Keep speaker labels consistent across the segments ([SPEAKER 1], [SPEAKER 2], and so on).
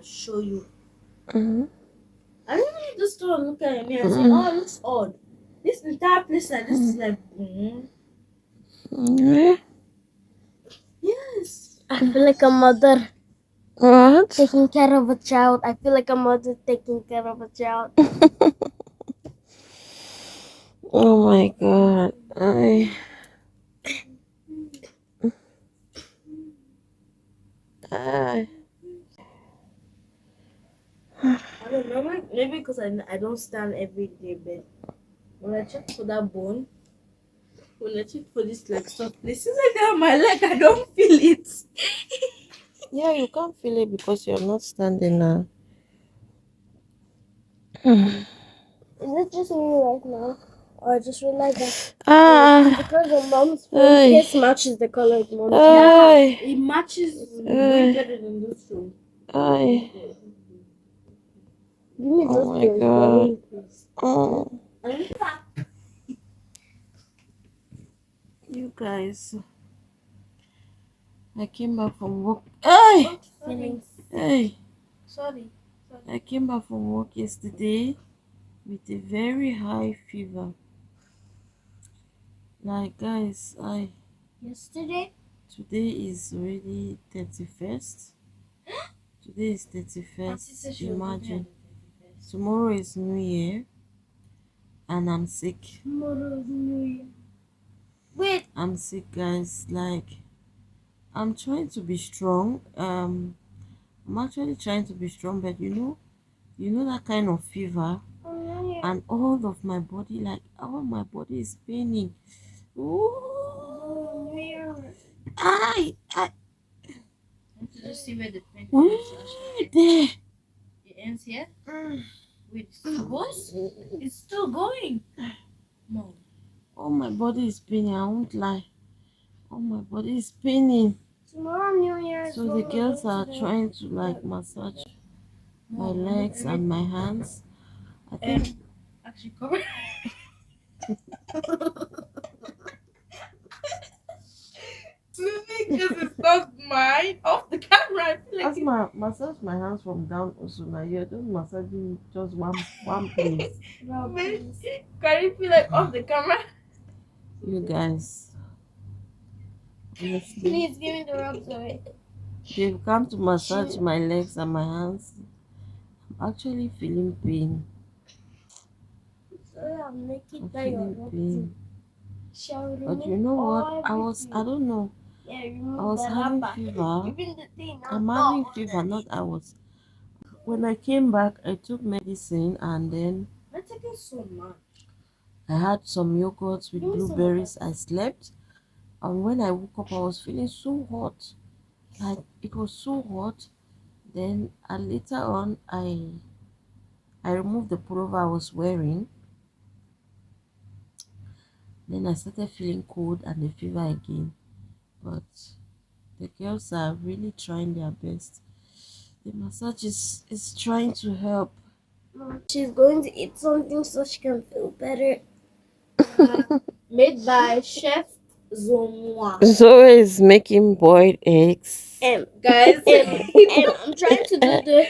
[SPEAKER 1] and show you.
[SPEAKER 2] Mm-hmm.
[SPEAKER 1] I don't want to just go and look at me and say,
[SPEAKER 2] Mm-hmm.
[SPEAKER 1] "Oh, it looks odd." This entire place like this is like,
[SPEAKER 2] Yeah.
[SPEAKER 1] yes.
[SPEAKER 3] I feel like a mother
[SPEAKER 2] What?
[SPEAKER 3] taking care of a child. I feel like a mother taking care of a child.
[SPEAKER 2] Oh my god. I
[SPEAKER 1] I don't know, maybe because I don't stand every day, but when I check for that bone, when I check for this like soft places like that on my leg, I don't feel it.
[SPEAKER 2] yeah, you can't feel it because you're not standing now.
[SPEAKER 3] Is it just me right now? Or I just realized that the
[SPEAKER 2] Ah,
[SPEAKER 3] color of mom's phone
[SPEAKER 2] ay,
[SPEAKER 3] case matches the color of mom's
[SPEAKER 1] Yeah,
[SPEAKER 2] ay,
[SPEAKER 1] it matches way
[SPEAKER 2] ay,
[SPEAKER 1] better than this one.
[SPEAKER 2] ay.
[SPEAKER 3] Give me
[SPEAKER 2] Oh
[SPEAKER 3] those
[SPEAKER 2] my
[SPEAKER 3] pills,
[SPEAKER 2] god.
[SPEAKER 3] darling, please.
[SPEAKER 2] Oh,
[SPEAKER 1] And
[SPEAKER 2] you guys. I came back from work. Hey,
[SPEAKER 3] Feelings.
[SPEAKER 2] hey.
[SPEAKER 1] sorry.
[SPEAKER 2] I came back from work yesterday with a very high fever. Like, guys,
[SPEAKER 3] Yesterday?
[SPEAKER 2] today is already 31st. Today is
[SPEAKER 1] Auntie
[SPEAKER 2] 31st.
[SPEAKER 1] said she was looking at
[SPEAKER 2] Imagine.
[SPEAKER 1] the 31st.
[SPEAKER 2] Tomorrow is New Year and I'm sick.
[SPEAKER 3] Tomorrow's New Year. Wait,
[SPEAKER 2] I'm sick, guys. Like, I'm trying to be strong. I'm actually trying to be strong, but you know that kind of fever, and all of my body, like all my body is paining. Ooh,
[SPEAKER 3] New Year.
[SPEAKER 2] I,
[SPEAKER 1] Want to just see where the pen
[SPEAKER 2] ooh,
[SPEAKER 1] is.
[SPEAKER 2] there.
[SPEAKER 1] It ends here. Wait, it still goes? It's still going. No.
[SPEAKER 2] All my body is paining. I won't lie. All my body is paining.
[SPEAKER 3] Tomorrow New Year is
[SPEAKER 2] So
[SPEAKER 3] when
[SPEAKER 2] the
[SPEAKER 3] we're
[SPEAKER 2] girls
[SPEAKER 3] going
[SPEAKER 2] are
[SPEAKER 3] to
[SPEAKER 2] trying to like massage my legs and my hands. I think
[SPEAKER 1] Actually, cover. Moving because it's not mine off the camera. I feel like
[SPEAKER 2] as my massage my hands from down also now. You're just massaging just one place.
[SPEAKER 1] can you feel like off the camera?
[SPEAKER 2] You guys, honestly,
[SPEAKER 3] Please give me the rubs away.
[SPEAKER 2] they've come to massage my legs and my hands. I'm actually feeling pain.
[SPEAKER 3] So I'm naked
[SPEAKER 2] I'm
[SPEAKER 3] by your
[SPEAKER 2] feeling
[SPEAKER 3] rubs.
[SPEAKER 2] pain.
[SPEAKER 3] Shall we
[SPEAKER 2] But you
[SPEAKER 3] remove
[SPEAKER 2] know what?
[SPEAKER 3] all
[SPEAKER 2] I don't know.
[SPEAKER 3] Yeah,
[SPEAKER 2] I
[SPEAKER 3] remove
[SPEAKER 2] was
[SPEAKER 3] the
[SPEAKER 2] having
[SPEAKER 3] rubber.
[SPEAKER 2] fever.
[SPEAKER 3] Even the thing.
[SPEAKER 2] I'm having fever, not I was. When I came back, I took medicine and then
[SPEAKER 1] I'm taking so much.
[SPEAKER 2] I had some yogurt with blueberries. I slept, and when I woke up, I was feeling so hot. Like it was so hot. Then later on, I removed the pullover I was wearing. Then I started feeling cold and the fever again. But the girls are really trying their best. The massage is trying to help.
[SPEAKER 3] She's going to eat something so she can feel better.
[SPEAKER 1] Made by Chef Zomoa.
[SPEAKER 2] Zoe is making boiled eggs.
[SPEAKER 1] Guys,
[SPEAKER 3] I'm trying to do the.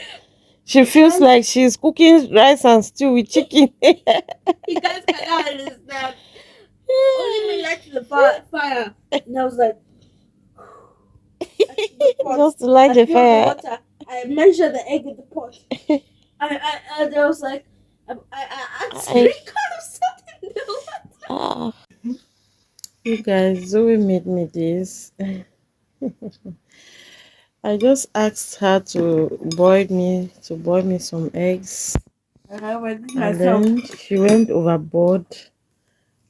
[SPEAKER 2] She feels like she's cooking rice and stew with chicken.
[SPEAKER 1] you guys cannot understand. Only me lighted the fire. And I was like,
[SPEAKER 2] Just to light the
[SPEAKER 1] filled the
[SPEAKER 2] fire.
[SPEAKER 1] water. I measured the egg in the pot. And I was like, I sprinkled something in the water.
[SPEAKER 2] Ah, you guys, Zoe made me this. I just asked her to boil me some eggs,
[SPEAKER 1] And I went
[SPEAKER 2] and
[SPEAKER 1] myself.
[SPEAKER 2] then she went overboard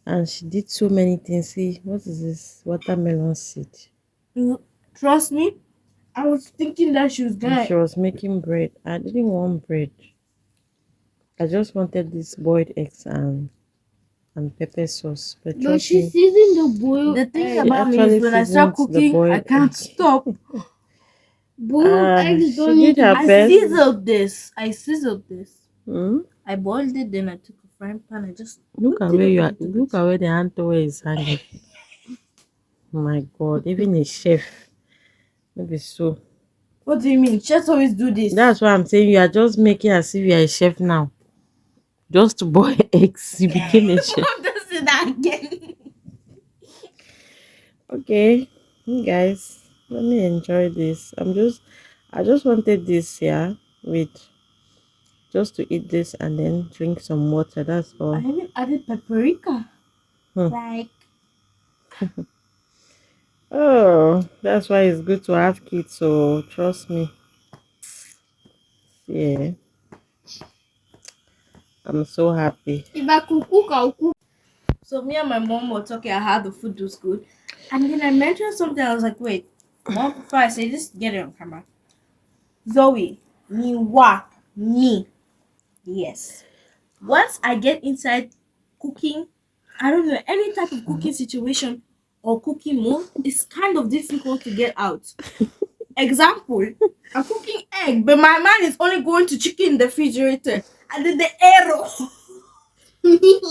[SPEAKER 2] and she did so many things. See, what is this? Watermelon seed.
[SPEAKER 1] Trust me, I was thinking that she was
[SPEAKER 2] And
[SPEAKER 1] gonna.
[SPEAKER 2] she was making bread. I didn't want bread. I just wanted this boiled eggs and pepper sauce. But trust
[SPEAKER 3] she
[SPEAKER 2] me,
[SPEAKER 3] seasoned the boiled.
[SPEAKER 1] The thing
[SPEAKER 2] she
[SPEAKER 1] about me
[SPEAKER 2] actually
[SPEAKER 1] is when I start
[SPEAKER 2] seasoned the
[SPEAKER 1] cooking, I
[SPEAKER 2] boiled
[SPEAKER 1] can't
[SPEAKER 2] egg.
[SPEAKER 1] stop.
[SPEAKER 3] Boiled eggs
[SPEAKER 2] She
[SPEAKER 3] don't
[SPEAKER 2] did
[SPEAKER 3] need to
[SPEAKER 2] her
[SPEAKER 3] be
[SPEAKER 1] I
[SPEAKER 2] best.
[SPEAKER 1] sizzled this.
[SPEAKER 2] Hmm?
[SPEAKER 1] I boiled it, then I took a frying pan. I just
[SPEAKER 2] Look at
[SPEAKER 1] put
[SPEAKER 2] where
[SPEAKER 1] it
[SPEAKER 2] you
[SPEAKER 1] up
[SPEAKER 2] are.
[SPEAKER 1] a little
[SPEAKER 2] Look
[SPEAKER 1] bit.
[SPEAKER 2] at where the hand towel is hanging. My God, even a chef. Maybe so.
[SPEAKER 1] What do you mean? Chefs always do this.
[SPEAKER 2] That's why I'm saying you are just making as if you are a chef now. Just to boil eggs, you became a chef.
[SPEAKER 1] Mom does it that again.
[SPEAKER 2] Okay, you guys, let me enjoy this. I just wanted this, yeah, with just to eat this and then drink some water. That's all.
[SPEAKER 1] I even added paprika.
[SPEAKER 2] Hmm.
[SPEAKER 1] Like,
[SPEAKER 2] Oh, that's why it's good to have kids. So trust me. Yeah, I'm so happy.
[SPEAKER 1] if I could cook, I'll cook. So me and my mom were talking about how the food was good. And then I mentioned something. I was like, wait, mom, before I say this, get it on camera. Zoe, me. Yes. Once I get inside cooking, I don't know, any type of cooking situation or cooking mode, it's kind of difficult to get out. Example, I'm cooking egg, but my mind is only going to chicken in the refrigerator. And then the arrow.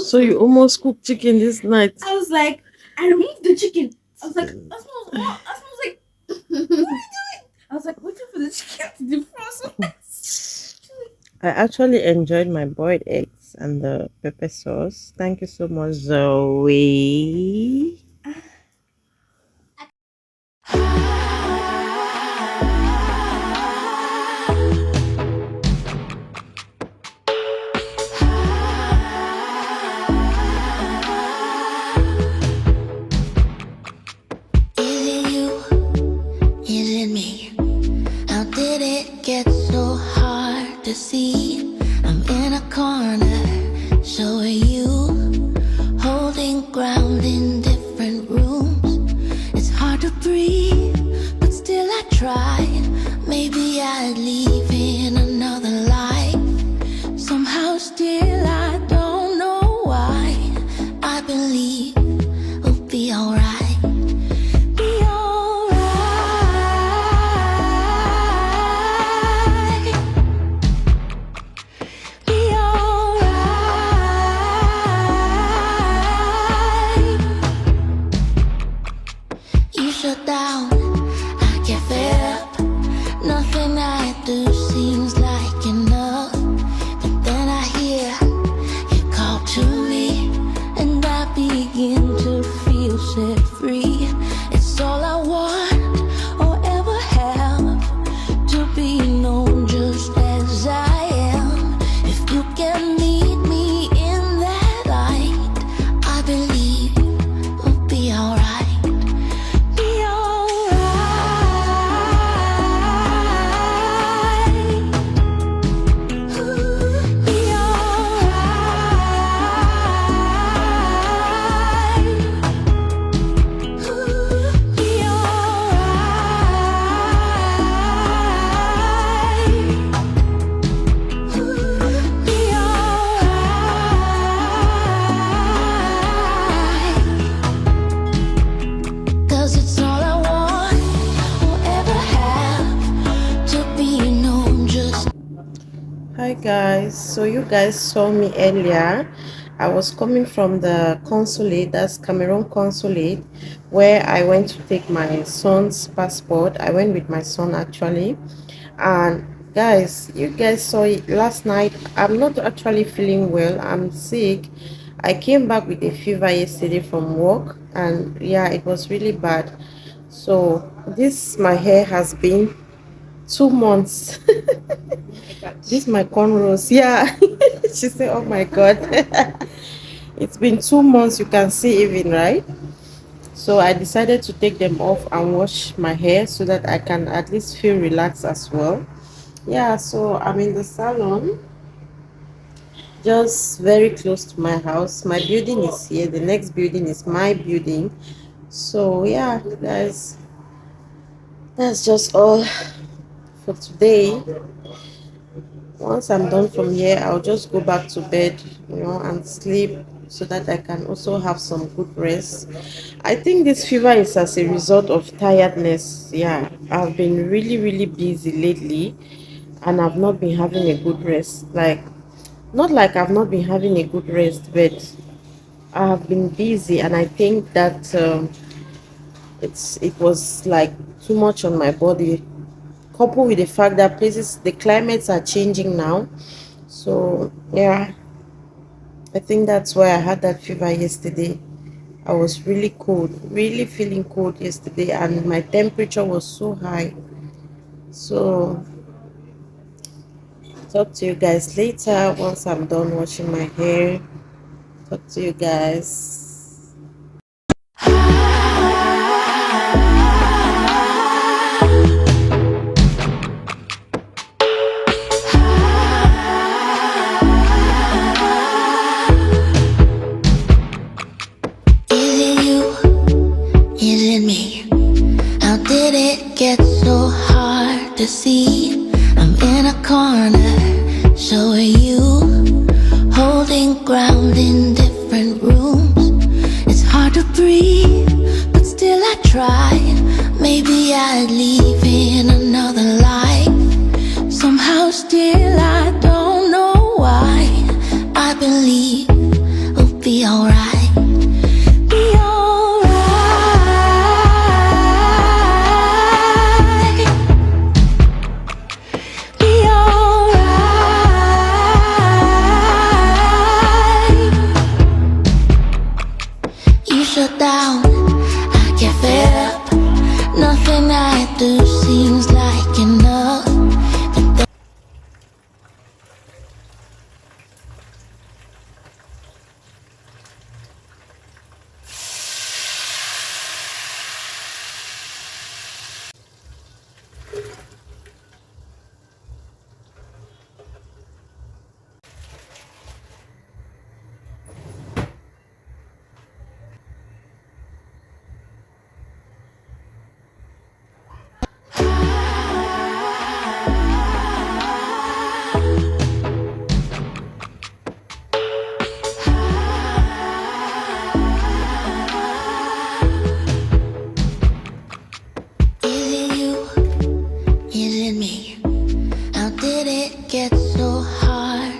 [SPEAKER 2] So you almost cooked chicken this night.
[SPEAKER 1] I was like, I removed the chicken. I was like, that smells what? That smells like, what are you doing? I was like, waiting for the chicken to defrost.
[SPEAKER 2] I actually enjoyed my boiled eggs and the pepper sauce. Thank you so much, Zoe.
[SPEAKER 4] Is it you? Is it me? How did it get so hard to see? I'm in a corner, so are you. Holding ground in different rooms. It's hard to breathe, but still I tried. Maybe I'd leave in another life. Somehow still I don't know why. I believe we'll be alright. Be alright. Be alright. You shut down, I get fed up. Nothing I do seems like enough. But then I hear you call to me, and I begin to feel set free. It's all I want or ever have, to be known just as I am. If you can meet me in that light, I believe we'll be alright. Be alright. Be alright. Be alright. Be alright. 'Cause it's all I want or ever have, to be known just.
[SPEAKER 2] Hi guys, so you guys saw me earlier. I was coming from the consulate, that's Cameroon consulate, where I went to take my son's passport. I went with my son actually. And guys, you guys saw it last night. I'm not actually feeling well, I'm sick. I came back with a fever yesterday from work, and yeah, it was really bad. So this my hair has been 2 months. This my cornrows, yeah. She said, oh my god. It's been 2 months, you can see even, right? So I decided to take them off and wash my hair so that I can at least feel relaxed as well. Yeah, so I'm in the salon, just very close to my house. My building is here, the next building is my building. So yeah guys, that's just all for today. Once I'm done from here, I'll just go back to bed, and sleep so that I can also have some good rest. I think this fever is as a result of tiredness. Yeah, I've been really, really busy lately, and I've not been having a good rest. Like, not like I've not been having a good rest, but I have been busy, and I think that it was like too much on my body. coupled with the fact that the climates are changing now. So yeah, I think that's why I had that fever yesterday. I was really cold, really feeling cold yesterday, and my temperature was so high. So talk to you guys later once I'm done washing my hair. Talk to you guys.
[SPEAKER 4] Is it you? Is it me? How did it get so hard to see? I'm in a corner, so are you. Holding ground in different rooms. It's hard to breathe, but still I try. Maybe I'd leave in another life. Somehow still I don't know why. I believe we'll be alright. Shut down, I get fed up. Nothing I do seems like enough.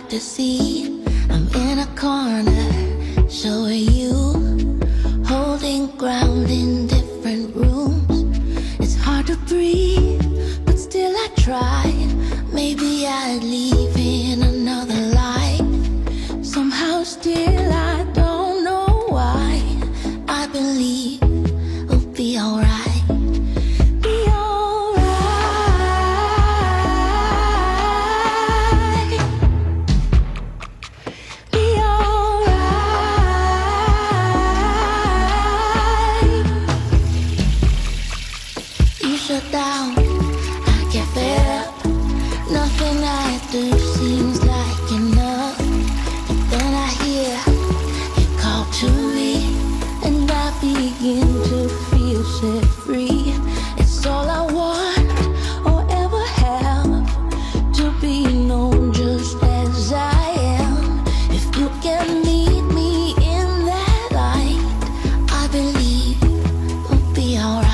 [SPEAKER 4] To see, I'm in a corner, so are you. Holding ground in different rooms. It's hard to breathe, but still I try. Maybe I'd leave in another life. Somehow still I don't know why. I believe we'll be alright. Shut down, I get fed up. Nothing I do seems like enough. And then I hear you call to me, and I begin to feel set free. It's all I want or ever have, to be known just as I am. If you can meet me in that light, I believe we'll be alright.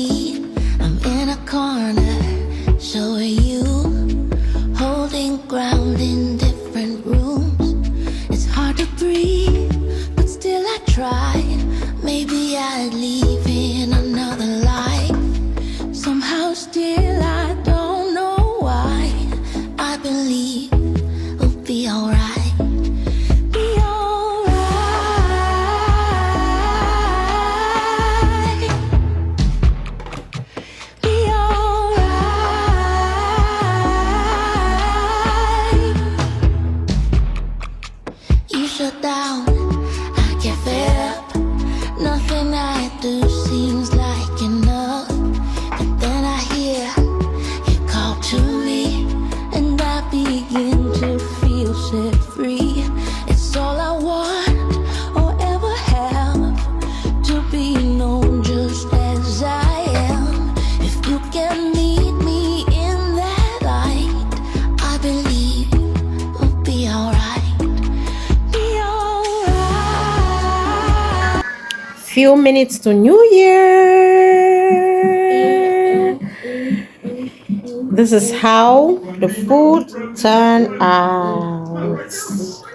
[SPEAKER 4] see. I'm in a corner, so are you. Holding ground in different rooms. It's hard to breathe, but still I try. Maybe I'd leave in another life. Somehow still I don't know why. I believe we'll be alright. Be alright. Be alright. You shut down, I get fed up. Nothing I do seems like enough. And then I hear you call to me, and I begin to feel set free. It's all I want or ever have, to be known just as I am. If you can meet me in that light, I believe we'll be alright. Be alright.
[SPEAKER 2] Few minutes to New Year. This is how the food turned out.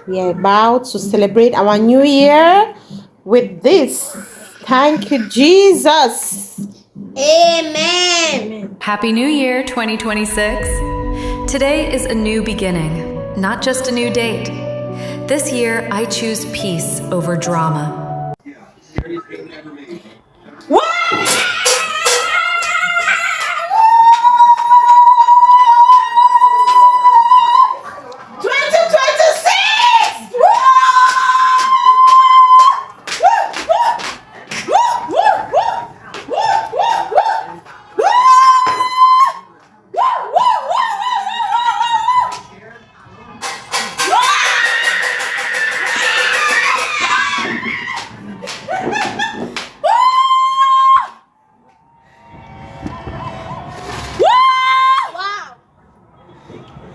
[SPEAKER 2] We are about to celebrate our New Year with this. Thank you, Jesus.
[SPEAKER 1] Amen.
[SPEAKER 5] Happy New Year 2026. Today is a new beginning, not just a new date. This year, I choose peace over drama.
[SPEAKER 2] What? 2026!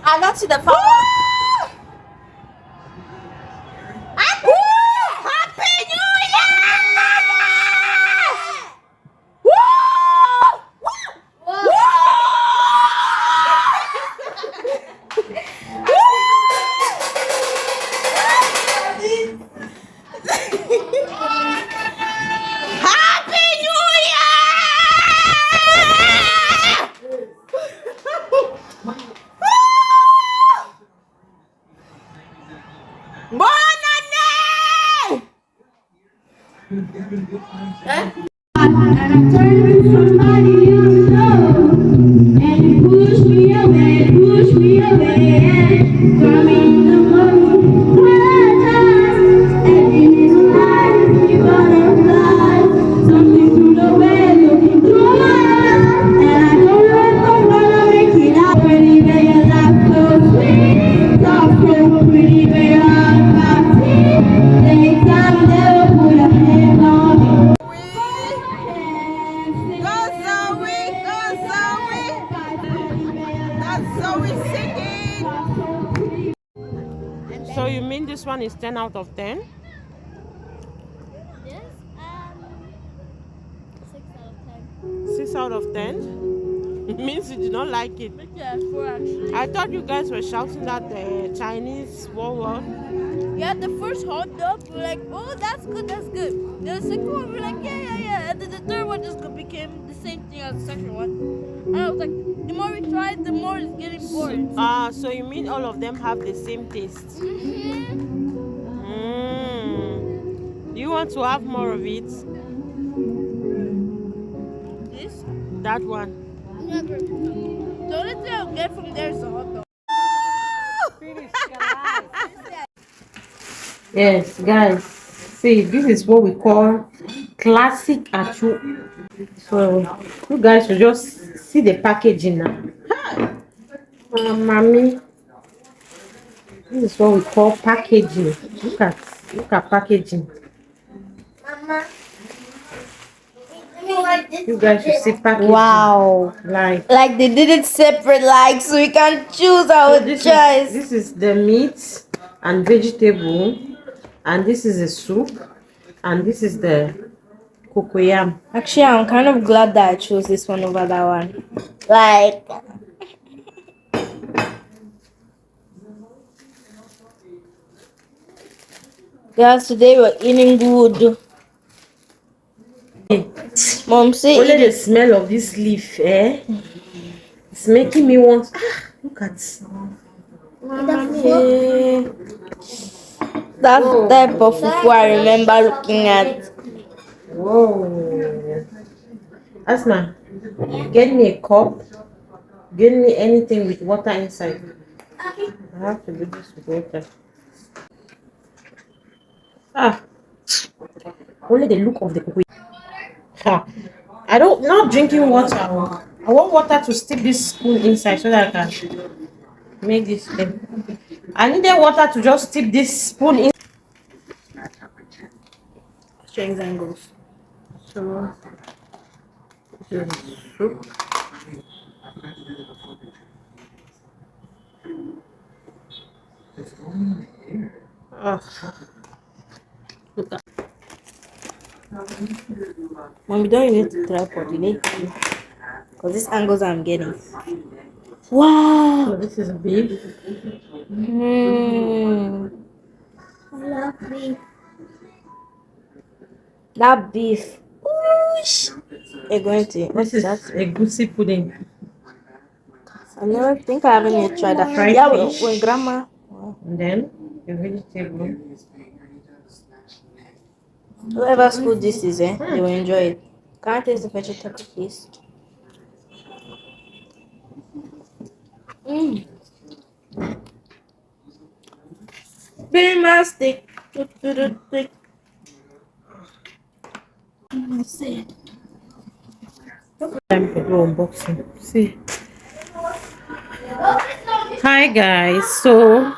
[SPEAKER 2] I not see the phone. Happy New Year! Happy New Year! Bonne année!
[SPEAKER 3] And I'm turning somebody you know, and you push me away, throw me in the mud. Every little life, you butterflies, something through the way, looking through my eyes, and I don't know if I'm gonna make it out. Pretty baby, life so sweet, soft so pretty baby, I'm my teeth. Anytime they put a hand on me.
[SPEAKER 2] So you mean this one is 10 out of 10?
[SPEAKER 3] Yes, 6
[SPEAKER 2] 6 out
[SPEAKER 3] out of 10.
[SPEAKER 2] of 10? It means you did not like it.
[SPEAKER 1] Yeah, 4 actually.
[SPEAKER 2] I thought you guys were shouting at the Chinese war.
[SPEAKER 1] Yeah, the first hot dog, we were like, oh, that's good, that's good. The second one, we were like, yeah. And then the third one just became the same thing as the second one. And I was like, the more we try it, the more it's getting boring.
[SPEAKER 2] So you mean all of them have the same taste? Do you want to have more of it?
[SPEAKER 1] This?
[SPEAKER 2] That one.
[SPEAKER 1] Never. The only thing I'll get from there is the hot dog.
[SPEAKER 2] Yes, guys. See, this is what we call classic achu. So you guys will just see the packaging now. Mommy, this is what we call packaging. Look at packaging.
[SPEAKER 3] Mama,
[SPEAKER 2] You guys should see packaging.
[SPEAKER 3] wow,
[SPEAKER 2] Like
[SPEAKER 3] they did it separate, like so we can choose our choice.
[SPEAKER 2] this is the meat and vegetable, and this is the soup, and this is the
[SPEAKER 3] cocoyam.
[SPEAKER 1] Actually, I'm kind of glad that I chose this one over that one. Like, guys, today we're eating good. Mom say
[SPEAKER 3] Only
[SPEAKER 1] it
[SPEAKER 3] the
[SPEAKER 1] is
[SPEAKER 3] smell of this leaf, it's making me want. Look at.
[SPEAKER 1] that type of fufu I remember looking at.
[SPEAKER 3] Whoa. Asma, get me a cup. Get me anything with water inside. I have to do this with water. Ah, only the look of the cocoa. Ha. I don't not drinking water. I want water to stick this spoon inside so that I can make this thing. I needed water to just stick this spoon in.
[SPEAKER 1] Strengths and goals.
[SPEAKER 3] So this is soup. Ah, look at.
[SPEAKER 1] Mom, you don't need to tripod. You need to, because these angles I'm getting. Wow.
[SPEAKER 3] So this is beef.
[SPEAKER 1] I love beef. That beef. Oosh. You're going to.
[SPEAKER 3] This
[SPEAKER 1] What's
[SPEAKER 3] is
[SPEAKER 1] that?
[SPEAKER 3] a goosey pudding.
[SPEAKER 1] I never think I haven't yet tried that.
[SPEAKER 3] Fried
[SPEAKER 1] Yeah,
[SPEAKER 3] fish.
[SPEAKER 1] when grandma. Wow.
[SPEAKER 3] And then the vegetable.
[SPEAKER 1] Whoever's food this is, they will enjoy it. Can I taste the vegetable, please? Mmm. Very mastic.
[SPEAKER 3] Time to do unboxing. See. Hi guys. So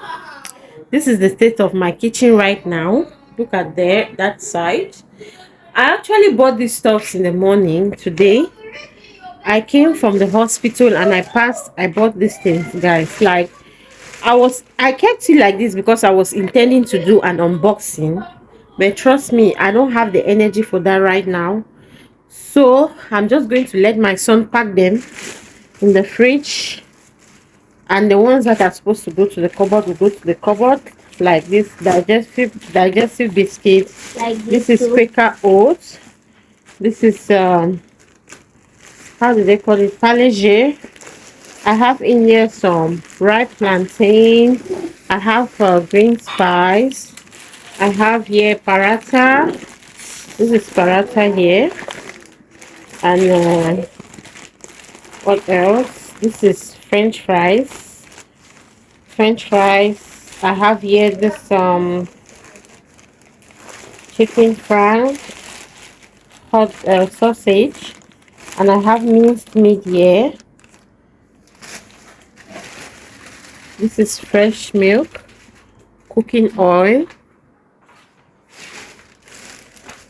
[SPEAKER 3] this is the state of my kitchen right now. Look at there, that side. I actually bought these stuffs in the morning today. I came from the hospital and I bought these things, guys. Like I kept it like this because I was intending to do an unboxing. But trust me, I don't have the energy for that right now. So I'm just going to let my son pack them in the fridge. And the ones that are supposed to go to the cupboard will go to the cupboard. Like this digestive biscuits.
[SPEAKER 1] Like
[SPEAKER 3] This is
[SPEAKER 1] too.
[SPEAKER 3] Quaker oats. This is how do they call it? Palage. I have in here some ripe plantain. I have green spice. I have here paratha. This is paratha here. And what else? This is French fries. French fries. I have here this chicken fry, hot sausage, and I have minced meat here. This is fresh milk, cooking oil.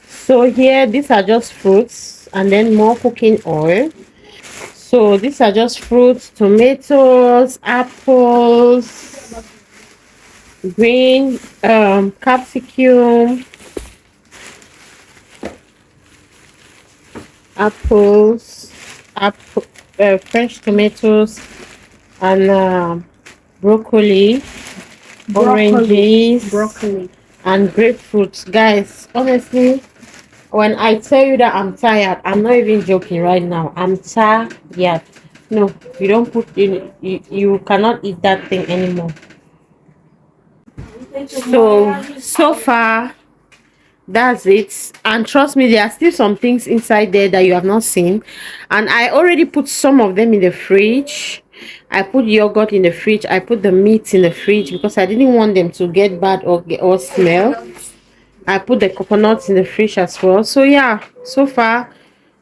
[SPEAKER 3] So here these are just fruits and then more cooking oil. So these are just fruits, tomatoes, apples, green capsicum, apples, fresh tomatoes, and broccoli, oranges, and grapefruits. Guys, honestly, when I tell you that I'm tired, I'm not even joking right now. I'm tired. No, you don't put in, you cannot eat that thing anymore. So far that's it. And trust me, there are still some things inside there that you have not seen, and I already put some of them in the fridge. I put yogurt in the fridge. I put the meat in the fridge because I didn't want them to get bad or smell. I put the coconuts in the fridge as well. So yeah, so far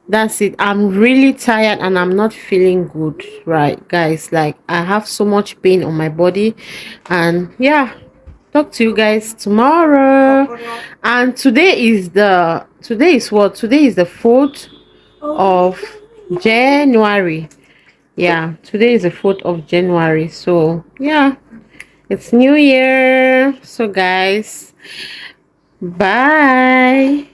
[SPEAKER 3] that's it. I'm really tired and I'm not feeling good, right guys? Like I have so much pain on my body, and yeah, talk to you guys tomorrow. And today is what? Today is the 4th of January. Yeah, today is the 4th of January. So yeah, it's New Year. So guys, bye.